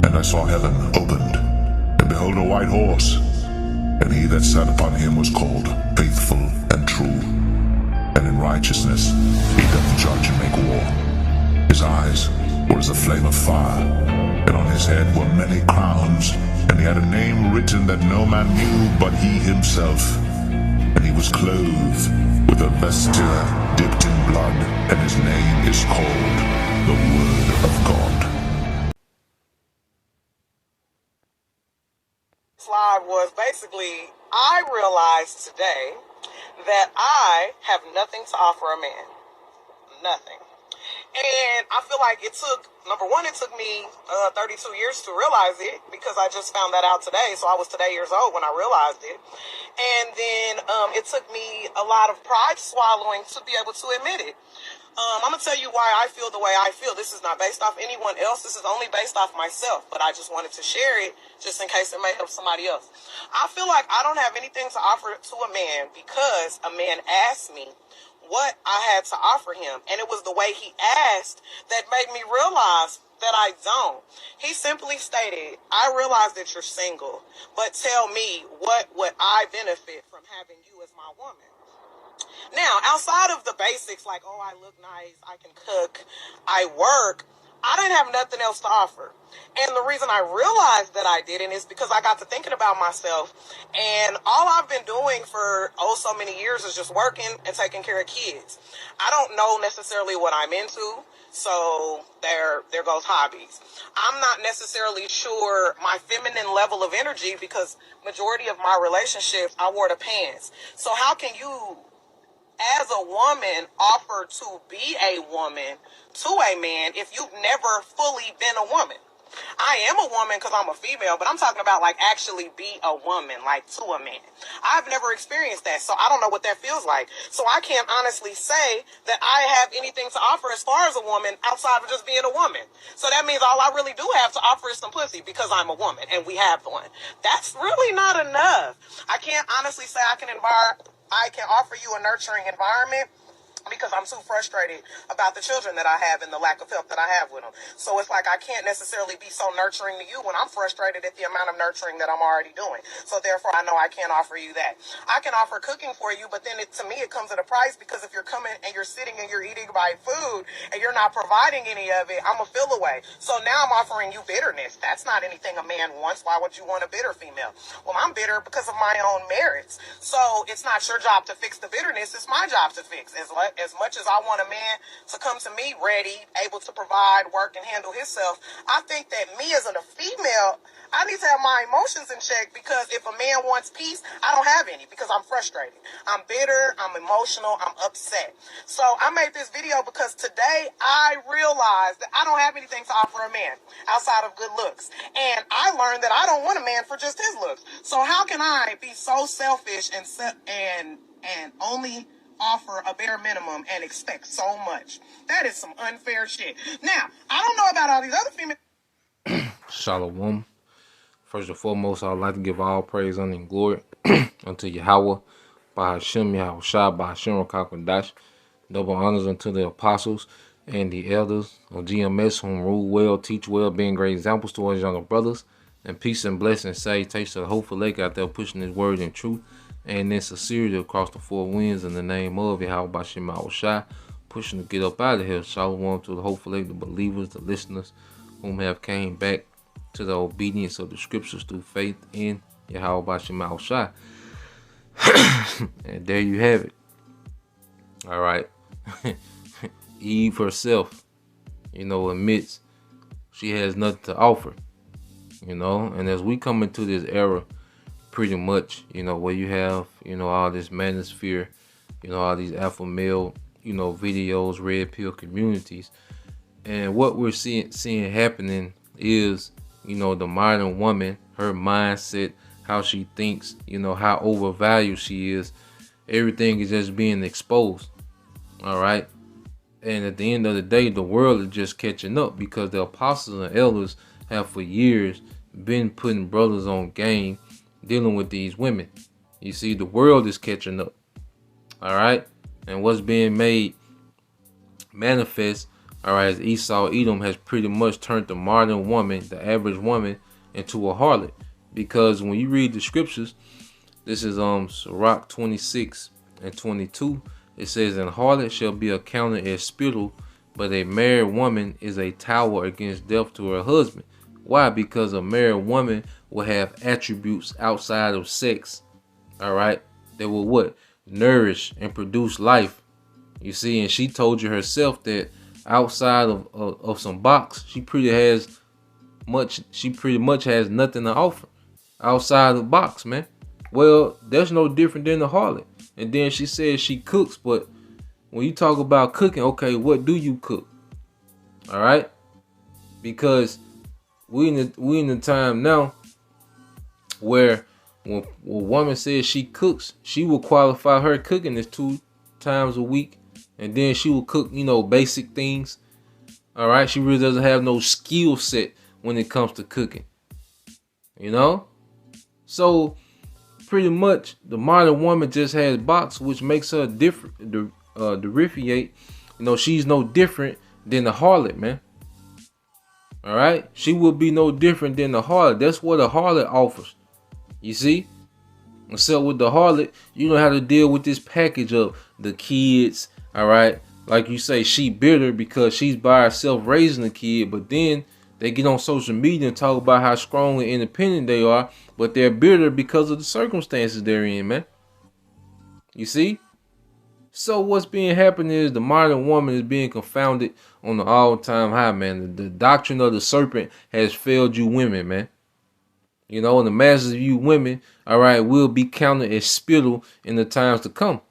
And I saw heaven opened, and behold a white horse, and he that sat upon him was called Faithful and True, and in righteousness he doth judge and make war. His eyes were as a flame of fire, and on his head were many crowns, and he had a name written that no man knew but he himself. And he was clothed with a vesture dipped in blood, and his name is called the Word of God. Slide was basically, I realized today that I have nothing to offer a man. Nothing. And I feel like it took, number one, it took me 32 years to realize it, because I just found that out today. So I was today years old when I realized it. And then it took me a lot of pride swallowing to be able to admit it. I'm going to tell you why I feel the way I feel. This is not based off anyone else. This is only based off myself. But I just wanted to share it just in case it may help somebody else. I feel like I don't have anything to offer to a man because a man asked me what I had to offer him. And it was the way he asked that made me realize that I don't. He simply stated, I realize that you're single, but tell me, what would I benefit from having you as my woman? Now, outside of the basics, like, oh, I look nice, I can cook, I work, I didn't have nothing else to offer. And the reason I realized that I didn't is because I got to thinking about myself. And all I've been doing for, so many years is just working and taking care of kids. I don't know necessarily what I'm into. So there goes hobbies. I'm not necessarily sure my feminine level of energy, because majority of my relationships, I wore the pants. So how can you, as a woman, offer to be a woman to a man if you've never fully been a woman? I am a woman because I'm a female, but I'm talking about like actually be a woman, like to a man. I've never experienced that, so I don't know what that feels like. So I can't honestly say that I have anything to offer as far as a woman outside of just being a woman. So that means all I really do have to offer is some pussy because I'm a woman and we have one. That's really not enough. I can't honestly say I can offer you a nurturing environment, because I'm too frustrated about the children that I have and the lack of help that I have with them. So it's like I can't necessarily be so nurturing to you when I'm frustrated at the amount of nurturing that I'm already doing. So therefore, I know I can't offer you that. I can offer cooking for you, but then to me, it comes at a price, because if you're coming and you're sitting and you're eating my food and you're not providing any of it, I'm a feel away. So now I'm offering you bitterness. That's not anything a man wants. Why would you want a bitter female? Well, I'm bitter because of my own merits. So it's not your job to fix the bitterness. It's my job to fix. As much as I want a man to come to me ready, able to provide, work, and handle himself, I think that me as a female, I need to have my emotions in check, because if a man wants peace, I don't have any, because I'm frustrated. I'm bitter, I'm emotional, I'm upset. So I made this video because today I realized that I don't have anything to offer a man outside of good looks. And I learned that I don't want a man for just his looks. So how can I be so selfish and only offer a bare minimum and expect so much? That is some unfair shit. Now, I don't know about all these other females. Shalom. First and foremost, I would like to give all praise, honor, and glory unto Yahweh, by Hashem, Yahweh Shai, by Hashem, Rakakadash. Double honors unto the apostles and the elders of GMS, whom rule well, teach well, being great examples to us younger brothers. And peace and blessings, salutations to the hopeful lake out there pushing his word in truth and in sincerity across the four winds, in the name of Yahweh Bashem Shai, pushing to get up out of here. Shalom to the hopeful lake, the believers, the listeners, whom have came back to the obedience of the scriptures through faith in Yahweh Bashem Shai. And there you have it. All right. Eve herself, admits she has nothing to offer, and as we come into this era, pretty much, where you have, all this manosphere, all these alpha male, videos, red pill communities. And what we're seeing happening is, the modern woman, her mindset, how she thinks, how overvalued she is. Everything is just being exposed. All right. And at the end of the day, the world is just catching up, because the apostles and elders have for years been putting brothers on game dealing with these women. You see, the world is catching up. All right. And what's being made manifest All right, as Esau Edom has pretty much turned the modern woman, the average woman, into a harlot. Because when you read the scriptures, this is Sirach 26 and 22. It says, "And harlot shall be accounted as spittle, but a married woman is a tower against death to her husband." Why? Because a married woman will have attributes outside of sex. All right, that will what? Nourish and produce life. You see, and she told you herself that outside of some box, she pretty much has nothing to offer outside the box, man. Well, that's no different than the harlot. And then she says she cooks, but when you talk about cooking, okay, what do you cook? All right, because we in the time now where when a woman says she cooks, she will qualify her cooking as 2 times a week, and then she will cook, basic things. All right, she really doesn't have no skill set when it comes to cooking. So pretty much the modern woman just has box, which makes her different. Differentiate. She's no different than the harlot, man. All right, she will be no different than the harlot. That's what a harlot offers. You see, except with the harlot, you don't have to deal with this package of the kids. All right, like you say, she bitter because she's by herself raising the kid, but then they get on social media and talk about how strong and independent they are, but they're bitter because of the circumstances they're in, man. You see? So what's being happening is the modern woman is being confounded on the all-time high, man. The doctrine of the serpent has failed you women, man. And the masses of you women, all right, will be counted as spittle in the times to come.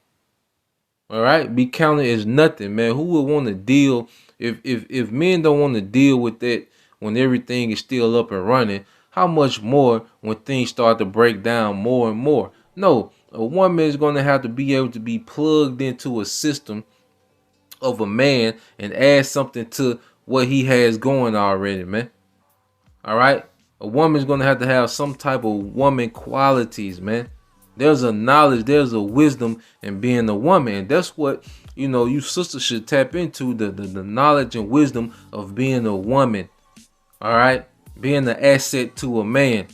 All right, be counted as nothing, man. Who would want to deal if men don't want to deal with that when everything is still up and running? How much more when things start to break down more and more? No, a woman is going to have to be able to be plugged into a system of a man and add something to what he has going already, man. All right, a woman's going to have some type of woman qualities, man. There's a knowledge, there's a wisdom in being a woman. And that's what, you sisters should tap into, the knowledge and wisdom of being a woman. All right, being an asset to a man.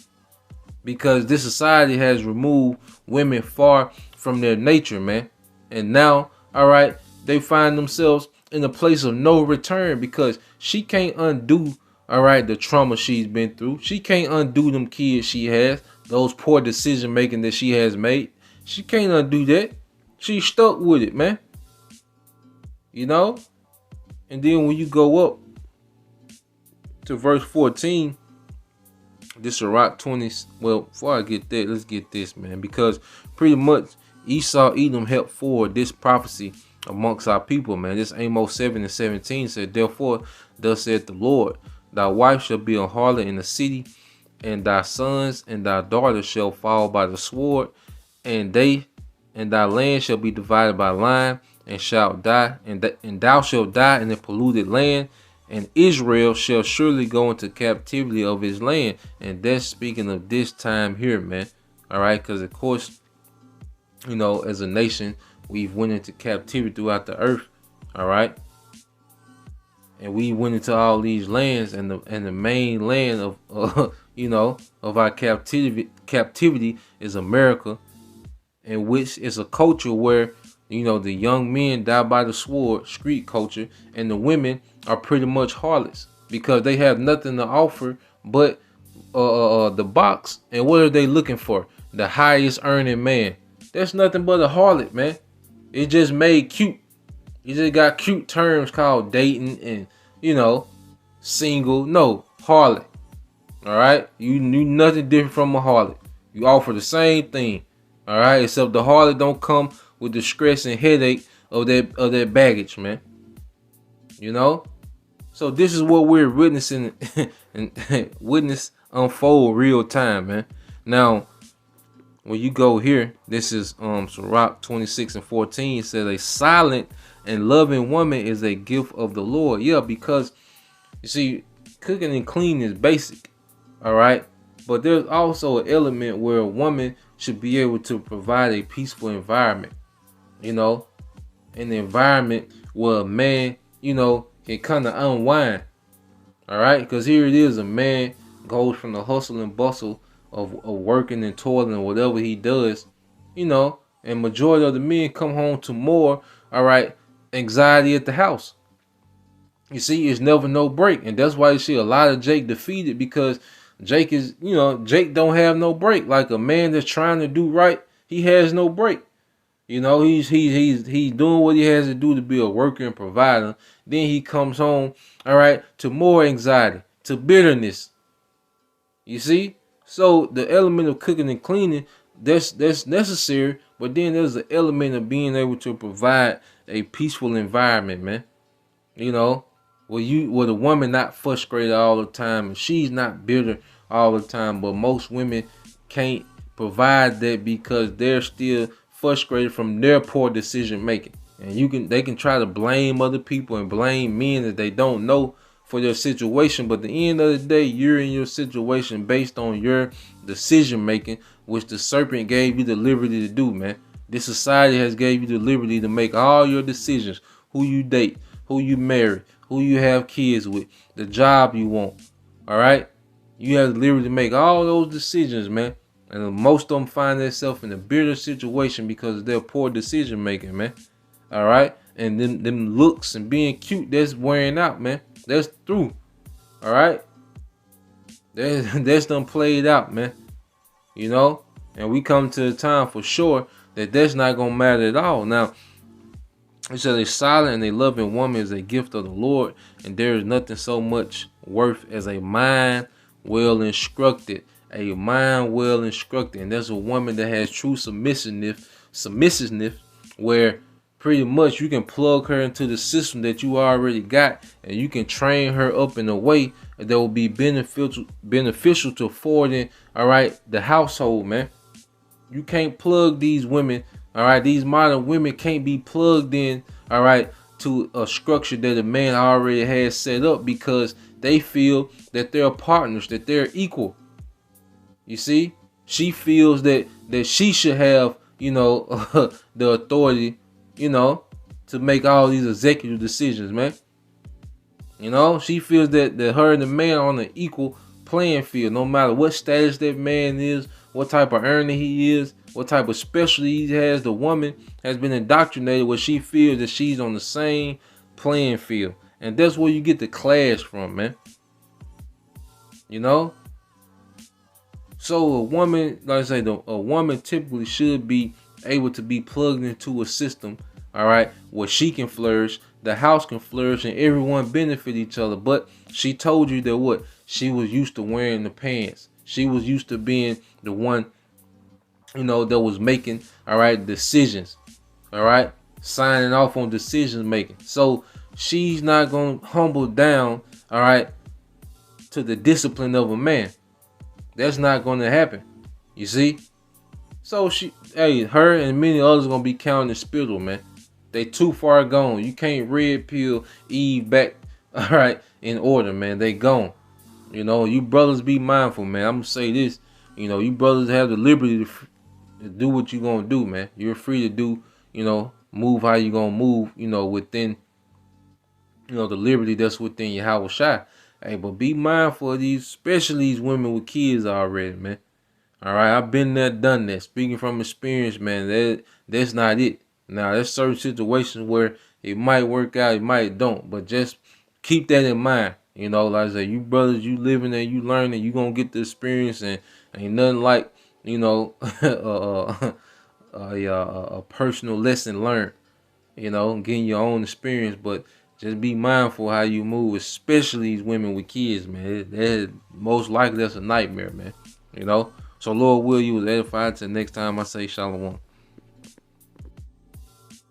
Because this society has removed women far from their nature, man. And now, all right, they find themselves in a place of no return because she can't undo, all right, the trauma she's been through. She can't undo them kids she has, those poor decision making that she has made. She can't undo that. She's stuck with it, man. And then when you go up to verse 14, this Sirach 20. Well, before I get that, let's get this, man, because pretty much Esau Edom helped forward this prophecy amongst our people, man. This Amos 7 and 17 said, "Therefore, thus saith the Lord, thy wife shall be a harlot in the city, and thy sons and thy daughters shall fall by the sword, and thy land shall be divided by lion, and shalt die, and thou shalt die in a polluted land, and Israel shall surely go into captivity of his land." And that's speaking of this time here, man. All right, because of course, as a nation, we've went into captivity throughout the earth. All right, and we went into all these lands, and the main land of of our captivity is America, in which is a culture where the young men die by the sword, street culture, and the women are pretty much harlots because they have nothing to offer but the box. And what are they looking for? The highest earning man. That's nothing but a harlot, man. It just made cute. You just got cute terms called dating and single. No, harlot. All right, you knew nothing different from a harlot. You offer the same thing. All right, except the harlot don't come with the stress and headache of that baggage, man. So this is what we're witnessing and witness unfold real time, man. Now, when you go here, this is Sirach 26 and 14 says, "A silent and loving woman is a gift of the Lord." Yeah, because you see, cooking and cleaning is basic, all right. But there's also an element where a woman should be able to provide a peaceful environment. An environment where a man, can kind of unwind. All right, because here it is, a man goes from the hustle and bustle of working and toiling and whatever he does, you know, and majority of the men come home to more, all right, anxiety at the house. You see, it's never no break, and that's why you see a lot of Jake defeated, because Jake is, Jake don't have no break. Like a man that's trying to do right, he has no break. He's doing what he has to do to be a worker and provider. Then he comes home, all right, to more anxiety, to bitterness. You see? So the element of cooking and cleaning, that's necessary, but then there's the element of being able to provide a peaceful environment, man. You know, where the woman not frustrated all the time and she's not bitter all the time, but most women can't provide that because they're still frustrated from their poor decision making. And they can try to blame other people and blame men that they don't know for their situation, but at the end of the day, you're in your situation based on your decision making, which the serpent gave you the liberty to do, man. This society has gave you the liberty to make all your decisions: who you date, who you marry, who you have kids with, the job you want. All right, you have the liberty to make all those decisions, man. And most of them find themselves in a bitter situation because of their poor decision making, man. All right, and them looks and being cute, that's wearing out, man. That's through. All right, that's done played out, man. You know, and we come to the time for sure that that's not gonna matter at all. Now, it says a silent and a loving woman is a gift of the Lord, and there is nothing so much worth as a mind well instructed. A mind well instructed, and that's a woman that has true submissiveness, where pretty much you can plug her into the system that you already got, and you can train her up in a way that will be beneficial to forwarding, all right, the household, man. You can't plug these women, all right. These modern women can't be plugged in, all right, to a structure that a man already has set up because they feel that they're partners, that they're equal. You see, she feels that she should have, the authority, to make all these executive decisions, man. She feels that her and the man are on an equal playing field, no matter what status that man is, what type of earner he is, what type of specialty he has. The woman has been indoctrinated where she feels that she's on the same playing field. And that's where you get the clash from, man. So a woman, like I say, a woman typically should be able to be plugged into a system, all right, where she can flourish, the house can flourish, and everyone benefit each other. But she told you that what? She was used to wearing the pants. She was used to being the one, that was making, all right, decisions, all right, signing off on decisions making. So she's not going to humble down, all right, to the discipline of a man. That's not going to happen. You see? So her and many others going to be counting the spittle, man. They too far gone. You can't red pill Eve back, all right, in order, man. They gone. You brothers be mindful, man. I'm going to say this. You brothers have the liberty to do what you going to do, man. You're free to do, move how you going to move, within, the liberty that's within your house shot. Hey, but be mindful of these, especially these women with kids already, man. All right, I've been there, done that. Speaking from experience, man, that's not it. Now, there's certain situations where it might work out, it might don't, but just keep that in mind. Like I said, you brothers, you living and you learning, you gonna get the experience, and ain't nothing like, a personal lesson learned. Getting your own experience, but just be mindful how you move, especially these women with kids, man. Most likely that's a nightmare, man. So Lord will, you was edified. Till next time I say shalom.